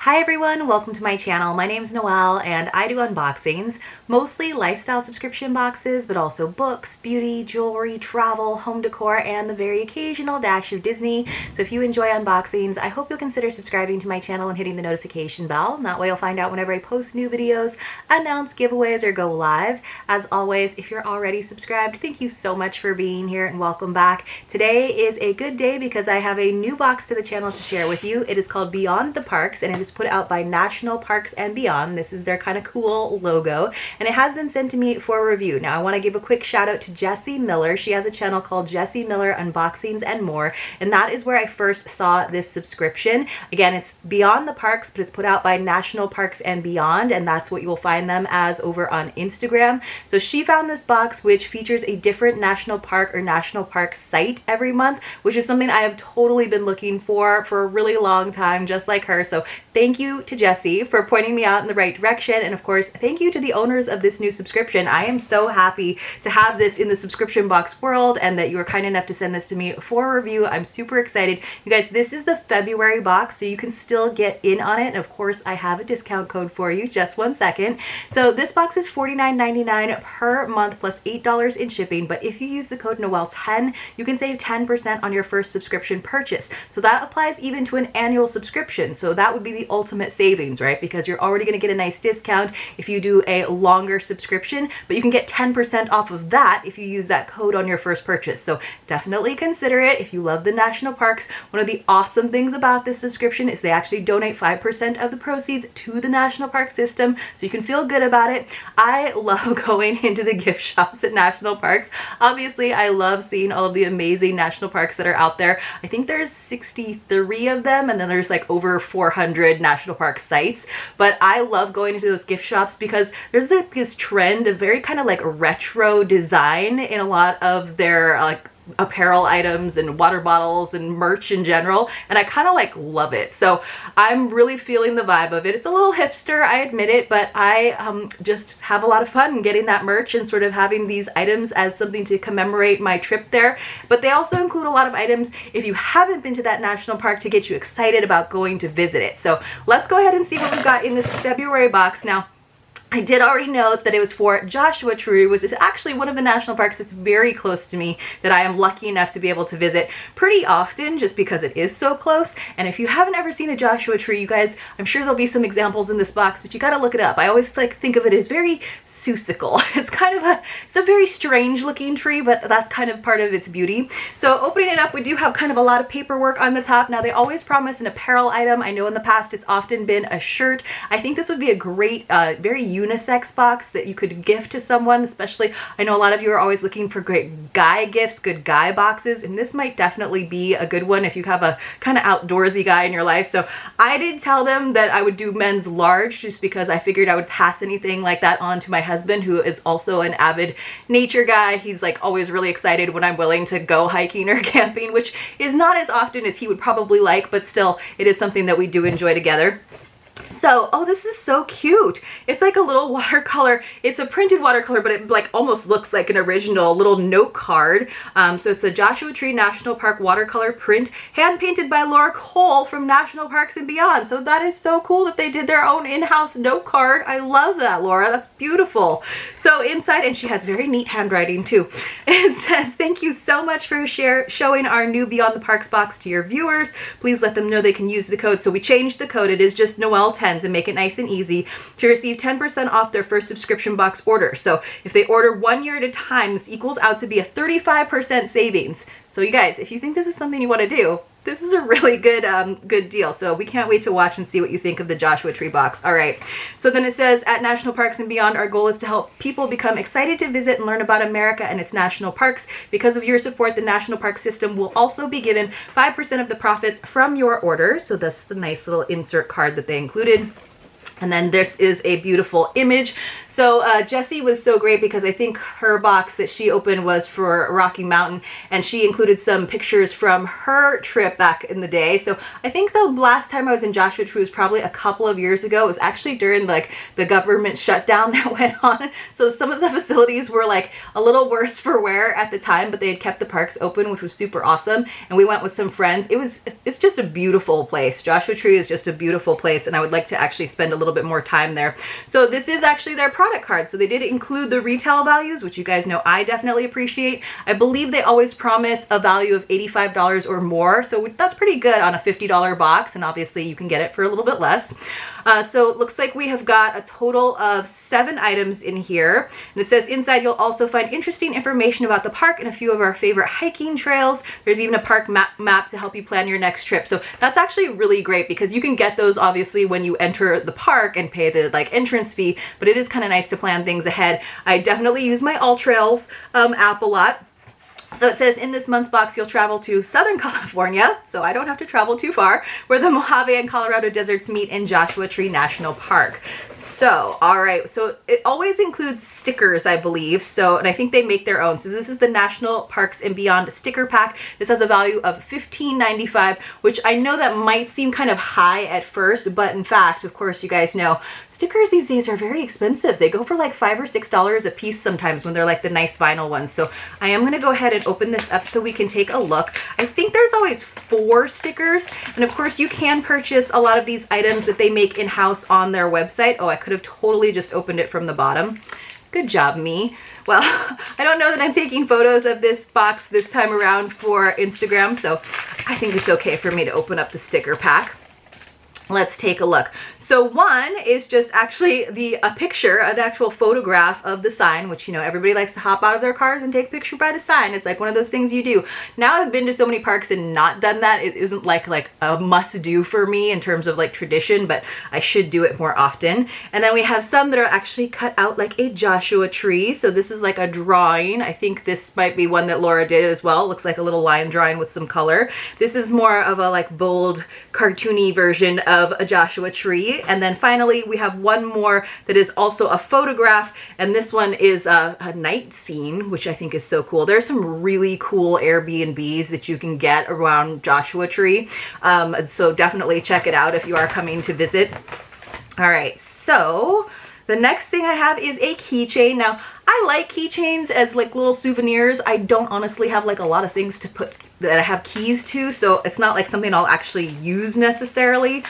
Hi everyone, welcome to my channel. My name's Noelle and I do unboxings, mostly lifestyle subscription boxes, but also books, beauty, jewelry, travel, home decor, and the very occasional dash of Disney. So if you enjoy unboxings, I hope you'll consider subscribing to my channel and hitting the notification bell. That way you'll find out whenever I post new videos, announce giveaways, or go live. As always, if you're already subscribed, thank you so much for being here and welcome back. Today is a good day because I have a new box to the channel to share with you. It is called Beyond the Parks and it is put out by National Parks and Beyond. This is their kind of cool logo and it has been sent to me for review. Now I want to give a quick shout out to Jessie Miller. She has a channel called Jessie Miller Unboxings and More, and that is where I first saw this subscription. Again, it's Beyond the Parks, but it's put out by National Parks and Beyond, and that's what you will find them as over on Instagram. So she found this box which features a different national park or national park site every month, which is something I have totally been looking for a really long time, just like her. So thank you to Jessie for pointing me out in the right direction, and of course thank you to the owners of this new subscription. I am so happy to have this in the subscription box world and that you were kind enough to send this to me for a review. I'm super excited. You guys, this is the February box, so you can still get in on it, and of course I have a discount code for you. Just one second. So this box is $49.99 per month plus $8 in shipping, but if you use the code Noelle10 you can save 10% on your first subscription purchase. So that applies even to an annual subscription, so that would be the ultimate savings, right? Because you're already going to get a nice discount if you do a longer subscription, but you can get 10% off of that if you use that code on your first purchase. So definitely consider it if you love the national parks. One of the awesome things about this subscription is they actually donate 5% of the proceeds to the national park system, so you can feel good about it. I love going into the gift shops at national parks. Obviously, I love seeing all of the amazing national parks that are out there. I think there's 63 of them, and then there's like over 400 national park sites, but I love going into those gift shops because there's this trend of very kind of like retro design in a lot of their like apparel items and water bottles and merch in general, and I kind of like love it. So I'm really feeling the vibe of it. It's a little hipster, I admit it, but I just have a lot of fun getting that merch and sort of having these items as something to commemorate my trip there. But they also include a lot of items if you haven't been to that national park to get you excited about going to visit it. So let's go ahead and see what we've got in this February box. Now, I did already know that it was for Joshuatree, which is actually one of the national parks that's very close to me that I am lucky enough to be able to visit pretty often just because it is so close. And if you haven't ever seen a Joshuatree, you guys, I'm sure there'll be some examples in this box, but you gotta look it up. I always like think of it as very susical. It's kind of it's a very strange looking tree, but that's kind of part of its beauty. So opening it up, we do have kind of a lot of paperwork on the top. Now they always promise an apparel item. I know in the past it's often been a shirt. I think this would be a great, very unisex box that you could gift to someone, especially I know a lot of you are always looking for great guy gifts, good guy boxes, and this might definitely be a good one if you have a kind of outdoorsy guy in your life. So I did tell them that I would do men's large just because I figured I would pass anything like that on to my husband, who is also an avid nature guy. He's like always really excited when I'm willing to go hiking or camping, which is not as often as he would probably like, but still it is something that we do enjoy together. So, oh, this is so cute. It's like a little watercolor. It's a printed watercolor, but it like almost looks like an original little note card. So it's a Joshuatree National Park watercolor print, hand painted by Laura Cole from National Parks and Beyond. So that is so cool that they did their own in-house note card. I love that, Laura. That's beautiful. So inside, and she has very neat handwriting too. It says, "Thank you so much for showing our new Beyond the Parks box to your viewers. Please let them know they can use the code." So we changed the code. It is just Noelle10 to make it nice and easy to receive 10% off their first subscription box order. So if they order 1 year at a time, this equals out to be a 35% savings. So you guys, if you think this is something you want to do, this is a really good good deal. So we can't wait to watch and see what you think of the Joshuatree box. All right. So then it says, at National Parks and Beyond, our goal is to help people become excited to visit and learn about America and its national parks. Because of your support, the National Park System will also be given 5% of the profits from your order. So that's the nice little insert card that they included. And then this is a beautiful image. So Jessie was so great because I think her box that she opened was for Rocky Mountain, and she included some pictures from her trip back in the day. So I think the last time I was in Joshua Tree was probably a couple of years ago. It was actually during like the government shutdown that went on. So some of the facilities were like a little worse for wear at the time, but they had kept the parks open, which was super awesome. And we went with some friends. It's just a beautiful place. Joshua Tree is just a beautiful place, and I would like to actually spend a little bit more time there. So this is actually their product card. So they did include the retail values, which you guys know I definitely appreciate. I believe they always promise a value of $85 or more. So that's pretty good on a $50 box. And obviously you can get it for a little bit less. So it looks like we have got a total of 7 items in here. And it says inside you'll also find interesting information about the park and a few of our favorite hiking trails. There's even a park map to help you plan your next trip. So that's actually really great because you can get those obviously when you enter the park and pay the like entrance fee, but it is kind of nice to plan things ahead. I definitely use my All Trails app a lot. So it says in this month's box, you'll travel to Southern California, so I don't have to travel too far, where the Mojave and Colorado deserts meet in Joshua Tree National Park. So, all right, so it always includes stickers, I believe. So, and I think they make their own. So this is the National Parks and Beyond sticker pack. This has a value of $15.95, which I know that might seem kind of high at first, but in fact, of course, you guys know, stickers these days are very expensive. They go for like $5 or $6 a piece sometimes when they're like the nice vinyl ones. So I am gonna go ahead and open this up so we can take a look. I think there's always 4 stickers, and of course you can purchase a lot of these items that they make in-house on their website. Oh, I could have totally just opened it from the bottom. Good job, me. Well, I don't know that I'm taking photos of this box this time around for Instagram, so I think it's okay for me to open up the sticker pack. Let's take a look. So one is just actually a picture, an actual photograph of the sign, which, you know, everybody likes to hop out of their cars and take a picture by the sign. It's like one of those things you do. Now I've been to so many parks and not done that. It isn't like a must do for me in terms of like tradition, but I should do it more often. And then we have some that are actually cut out like a Joshua tree. So this is like a drawing. I think this might be one that Laura did as well. It looks like a little line drawing with some color. This is more of a like bold cartoony version of a Joshua tree. And then finally we have one more that is also a photograph, and this one is a night scene, which I think is so cool. There's some really cool Airbnbs that you can get around Joshua Tree, so definitely check it out if you are coming to visit. All right, so the next thing I have is a keychain. Now I like keychains as like little souvenirs. I don't honestly have like a lot of things to put that I have keys to, so it's not like something I'll actually use necessarily.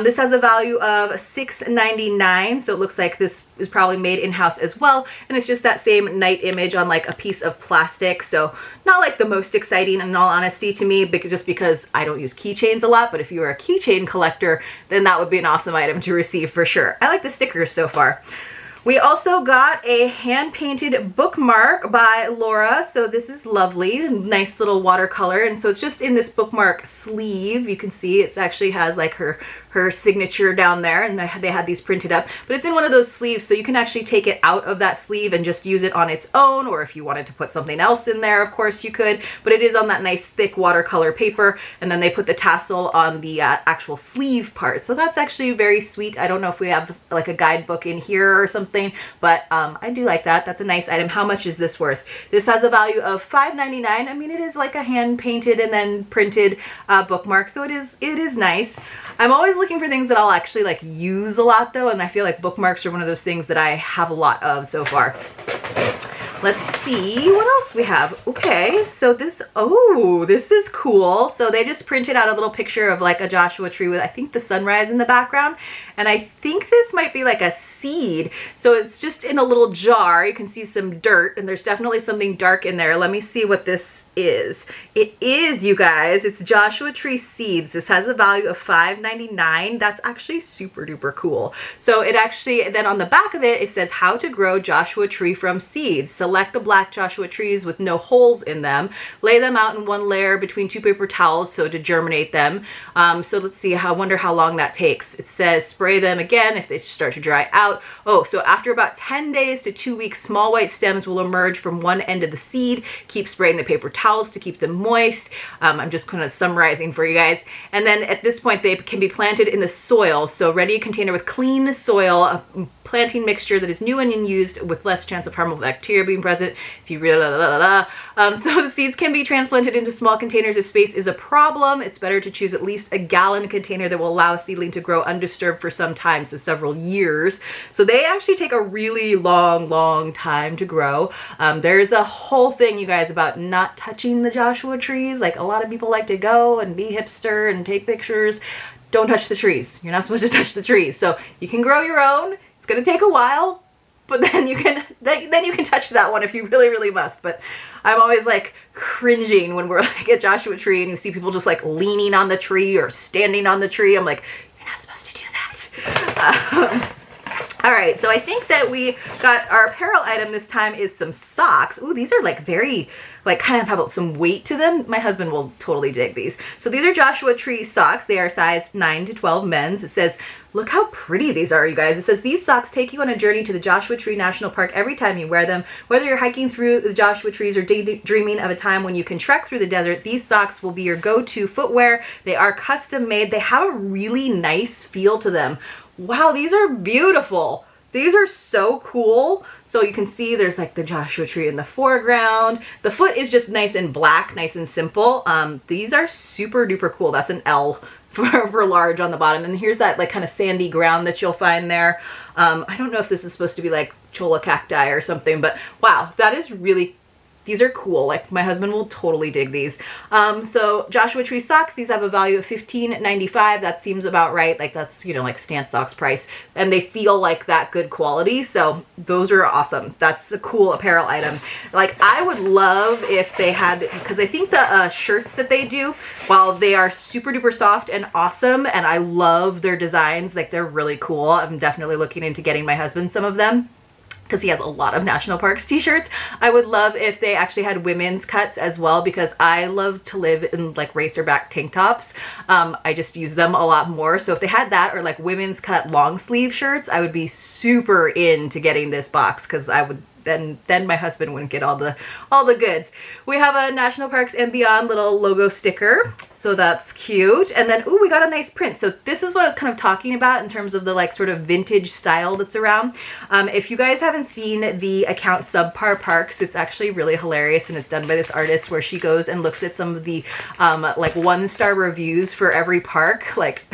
This has a value of $6.99, so it looks like this is probably made in-house as well, and it's just that same night image on like a piece of plastic, so not like the most exciting in all honesty to me, just because I don't use keychains a lot, but if you are a keychain collector, then that would be an awesome item to receive for sure. I like the stickers so far. We also got a hand-painted bookmark by Laura. So this is lovely, nice little watercolor. And so it's just in this bookmark sleeve. You can see it actually has like her signature down there, and they had these printed up, but it's in one of those sleeves, so you can actually take it out of that sleeve and just use it on its own, or if you wanted to put something else in there, of course you could, but it is on that nice thick watercolor paper, and then they put the tassel on the actual sleeve part. So that's actually very sweet. I don't know if we have like a guidebook in here or something, but I do like that. That's a nice item. How much is this worth? This has a value of $5.99. I mean, it is like a hand painted and then printed bookmark, so it is nice. I'm always looking for things that I'll actually like use a lot though, and I feel like bookmarks are one of those things that I have a lot of so far. Let's see what else we have. Okay, so this is cool. So they just printed out a little picture of like a Joshua tree with, I think, the sunrise in the background. And I think this might be like a seed. So it's just in a little jar. You can see some dirt, and there's definitely something dark in there. Let me see what this is. It is, you guys, it's Joshua tree seeds. This has a value of $5.99. That's actually super duper cool. So it actually, then on the back of it, it says how to grow Joshua tree from seeds. select the black Joshua trees with no holes in them, lay them out in one layer between 2 paper towels so to germinate them. So let's see, I wonder how long that takes. It says spray them again if they start to dry out. Oh, so after about 10 days to 2 weeks, small white stems will emerge from one end of the seed. Keep spraying the paper towels to keep them moist. I'm just kind of summarizing for you guys. And then at this point, they can be planted in the soil. So ready a container with clean soil, a planting mixture that is new and unused with less chance of harmful bacteria being present. If you really, so the seeds can be transplanted into small containers if space is a problem. It's better to choose at least a gallon container that will allow a seedling to grow undisturbed for some time, so several years. So they actually take a really long time to grow. There's a whole thing, you guys, about not touching the Joshua trees. Like, a lot of people like to go and be hipster and take pictures. Don't touch the trees. You're not supposed to touch the trees. So you can grow your own. It's gonna take a while, but then you can touch that one if you really must. But I'm always like cringing when we're like at Joshua Tree and you see people just like leaning on the tree or standing on the tree. I'm like, you're not supposed to do that. All right, so I think that we got our apparel item this time is some socks. Ooh, these are like very, like kind of have some weight to them. My husband will totally dig these. So these are Joshua Tree socks. They are sized 9 to 12 men's. It says, look how pretty these are, you guys. It says, these socks take you on a journey to the Joshua Tree National Park every time you wear them. Whether you're hiking through the Joshua trees or daydreaming of a time when you can trek through the desert, these socks will be your go-to footwear. They are custom made. They have a really nice feel to them. Wow, these are beautiful. These are so cool. So you can see there's like the Joshua tree in the foreground. The foot is just nice and black, nice and simple. These are super duper cool. That's an L for large on the bottom. And here's that like kind of sandy ground that you'll find there. I don't know if this is supposed to be like cholla cacti or something, but wow, that is really, these are cool. Like, my husband will totally dig these. So Joshua Tree socks, these have a value of $15.95. That seems about right. Like, that's, you know, like Stance socks price. And they feel like that good quality. So those are awesome. That's a cool apparel item. Like, I would love if they had, because I think the shirts that they do, while they are super duper soft and awesome, and I love their designs, like they're really cool. I'm definitely looking into getting my husband some of them, because he has a lot of National Parks t-shirts. I would love if they actually had women's cuts as well, because I love to live in like racerback tank tops. I just use them a lot more. So if they had that, or like women's cut long sleeve shirts, I would be super into getting this box, because I would then my husband wouldn't get all the goods. We have a National Parks and Beyond little logo sticker, so that's cute. And then, ooh, we got a nice print. So this is what I was kind of talking about in terms of the like sort of vintage style that's around. If you guys haven't seen the account Parks, it's actually really hilarious, and it's done by this artist where she goes and looks at some of the like 1-star reviews for every park. Like,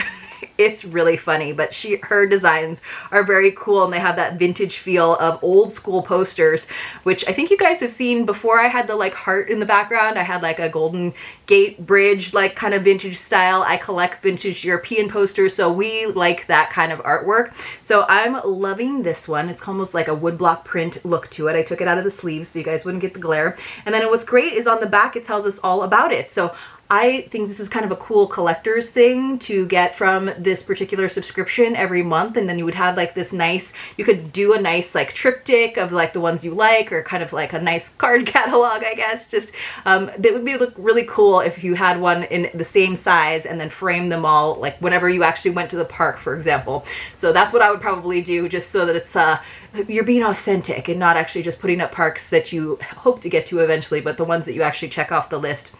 it's really funny, but her designs are very cool, and they have that vintage feel of old school posters, which I think you guys have seen before. I had the like heart in the background. I had like a Golden Gate Bridge, like kind of vintage style. I collect vintage European posters, so we like that kind of artwork. So I'm loving this one. It's almost like a woodblock print look to it. I took it out of the sleeves so you guys wouldn't get the glare. And then what's great is on the back, it tells us all about it. So I think this is kind of a cool collector's thing to get from this particular subscription every month. And then you would have like this nice, you could do a nice like triptych of like the ones you like, or kind of like a nice card catalog, I guess. Just that would be look really cool if you had one in the same size and then frame them all like whenever you actually went to the park, for example. So that's what I would probably do, just so that it's you're being authentic and not actually just putting up parks that you hope to get to eventually, but the ones that you actually check off the list.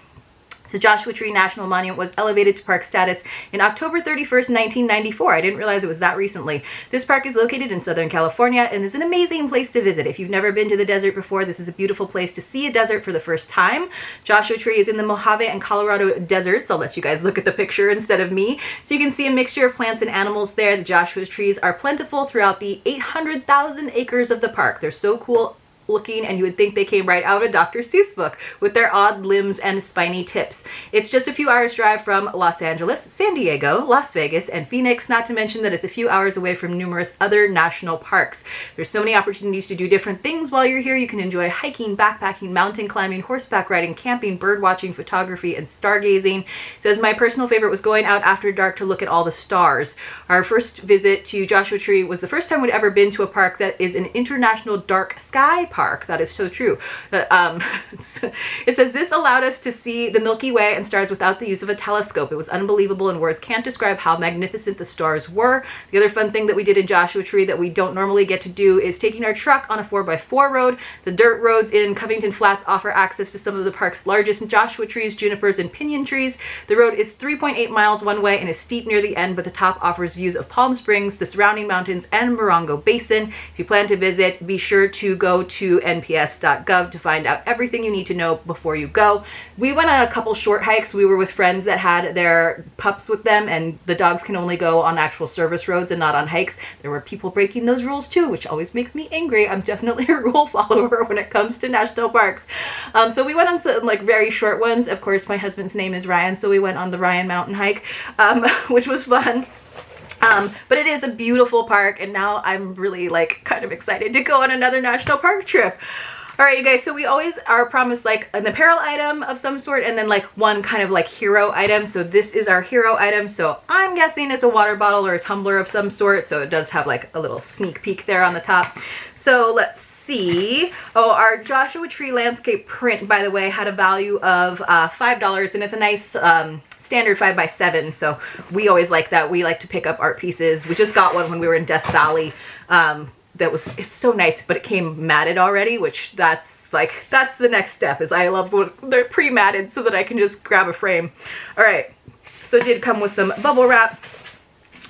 So Joshua Tree National Monument was elevated to park status in October 31st, 1994. I didn't realize it was that recently. This park is located in Southern California and is an amazing place to visit. If you've never been to the desert before, this is a beautiful place to see a desert for the first time. Joshua Tree is in the Mojave and Colorado deserts. I'll let you guys look at the picture instead of me. So you can see a mixture of plants and animals there. The Joshua trees are plentiful throughout the 800,000 acres of the park. They're so cool looking, and you would think they came right out of a Dr. Seuss book with their odd limbs and spiny tips. It's just a few hours drive from Los Angeles, San Diego, Las Vegas, and Phoenix, not to mention that it's a few hours away from numerous other national parks. There's so many opportunities to do different things while you're here. You can enjoy hiking, backpacking, mountain climbing, horseback riding, camping, bird watching, photography, and stargazing. It says, my personal favorite was going out after dark to look at all the stars. Our first visit to Joshua Tree was the first time we'd ever been to a park that is an international dark sky park. That is so true. It says, this allowed us to see the Milky Way and stars without the use of a telescope. It was unbelievable, and words can't describe how magnificent the stars were. The other fun thing that we did in Joshua Tree that we don't normally get to do is taking our truck on a 4x4 road. The dirt roads in Covington Flats offer access to some of the park's largest Joshua trees, junipers, and pinyon trees. The road is 3.8 miles one way and is steep near the end, but the top offers views of Palm Springs, the surrounding mountains, and Morongo Basin. If you plan to visit, be sure to go to nps.gov to find out everything you need to know before you go. We went on a couple short hikes. We were with friends that had their pups with them, and the dogs can only go on actual service roads and not on hikes. There were people breaking those rules too, which always makes me angry. I'm definitely a rule follower when it comes to national parks. So we went on some like very short ones. Of course, my husband's name is Ryan, so we went on the Ryan mountain hike, which was fun. But it is a beautiful park, and now I'm really like kind of excited to go on another national park trip. All right, you guys, so we always are promised like an apparel item of some sort and then like one kind of like hero item. So this is our hero item. So I'm guessing it's a water bottle or a tumbler of some sort. So it does have like a little sneak peek there on the top. So let's see. Oh, our Joshua Tree landscape print, by the way, had a value of $5, and it's a nice standard 5x7. So we always like that. We like to pick up art pieces. We just got one when we were in Death Valley. It's so nice, but it came matted already, which that's the next step. Is I love when they're pre-matted so that I can just grab a frame. All right, so it did come with some bubble wrap.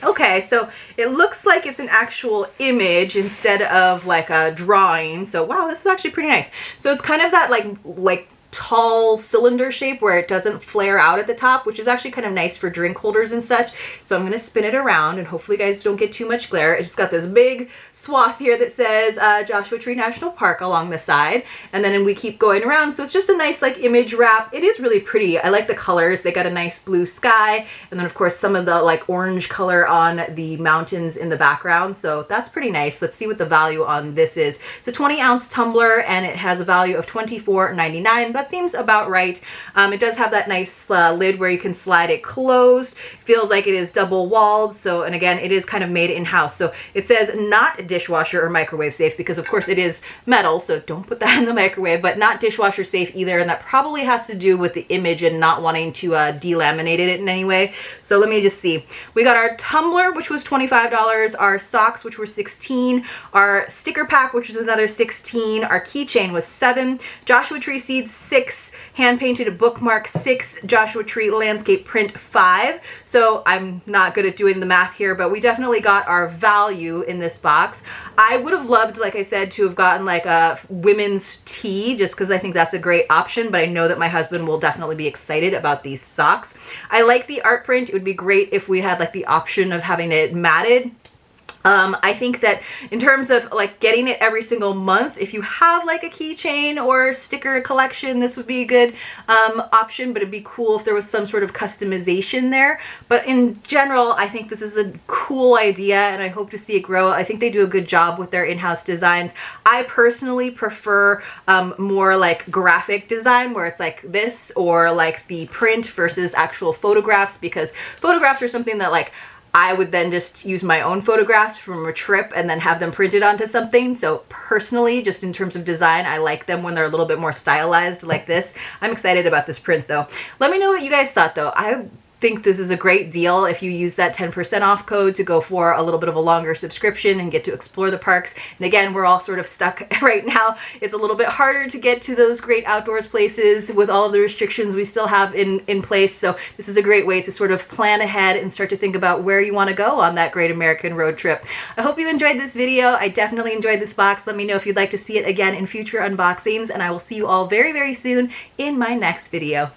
Okay, so it looks like it's an actual image instead of like a drawing. So wow, this is actually pretty nice. So it's kind of that like tall cylinder shape where it doesn't flare out at the top, which is actually kind of nice for drink holders and such. So I'm going to spin it around, and hopefully you guys don't get too much glare. It's got this big swath here that says Joshua Tree National Park along the side, and then we keep going around. So it's just a nice like image wrap. It is really pretty. I like the colors. They got a nice blue sky, and then of course some of the like orange color on the mountains in the background. So that's pretty nice. Let's see what the value on this is. It's a 20-ounce tumbler, and it has a value of $24.99. That seems about right. It does have that nice lid where you can slide it closed. Feels like it is double walled. So, and again, it is kind of made in-house. So it says not dishwasher or microwave safe, because of course it is metal, so don't put that in the microwave, but not dishwasher safe either. And that probably has to do with the image and not wanting to delaminate it in any way. So let me just see. We got our tumbler, which was $25, our socks, which were $16, our sticker pack, which was another $16, our keychain was $7, Joshua Tree seeds $6, hand painted a bookmark $6, Joshua Tree landscape print $5. So I'm not good at doing the math here, but we definitely got our value in this box. I would have loved, like I said, to have gotten like a women's tee, just because I think that's a great option, but I know that my husband will definitely be excited about these socks. I like the art print. It would be great if we had like the option of having it matted. I think that in terms of like getting it every single month, if you have like a keychain or sticker collection, this would be a good option, but it'd be cool if there was some sort of customization there. But in general, I think this is a cool idea, and I hope to see it grow. I think they do a good job with their in-house designs. I personally prefer more like graphic design, where it's like this, or like the print versus actual photographs, because photographs are something that like I would then just use my own photographs from a trip and then have them printed onto something. So personally, just in terms of design, I like them when they're a little bit more stylized like this. I'm excited about this print though. Let me know what you guys thought though. I think this is a great deal if you use that 10% off code to go for a little bit of a longer subscription and get to explore the parks. And again, we're all sort of stuck right now. It's a little bit harder to get to those great outdoors places with all of the restrictions we still have in place. So this is a great way to sort of plan ahead and start to think about where you want to go on that great American road trip. I hope you enjoyed this video. I definitely enjoyed this box. Let me know if you'd like to see it again in future unboxings, and I will see you all very, very soon in my next video.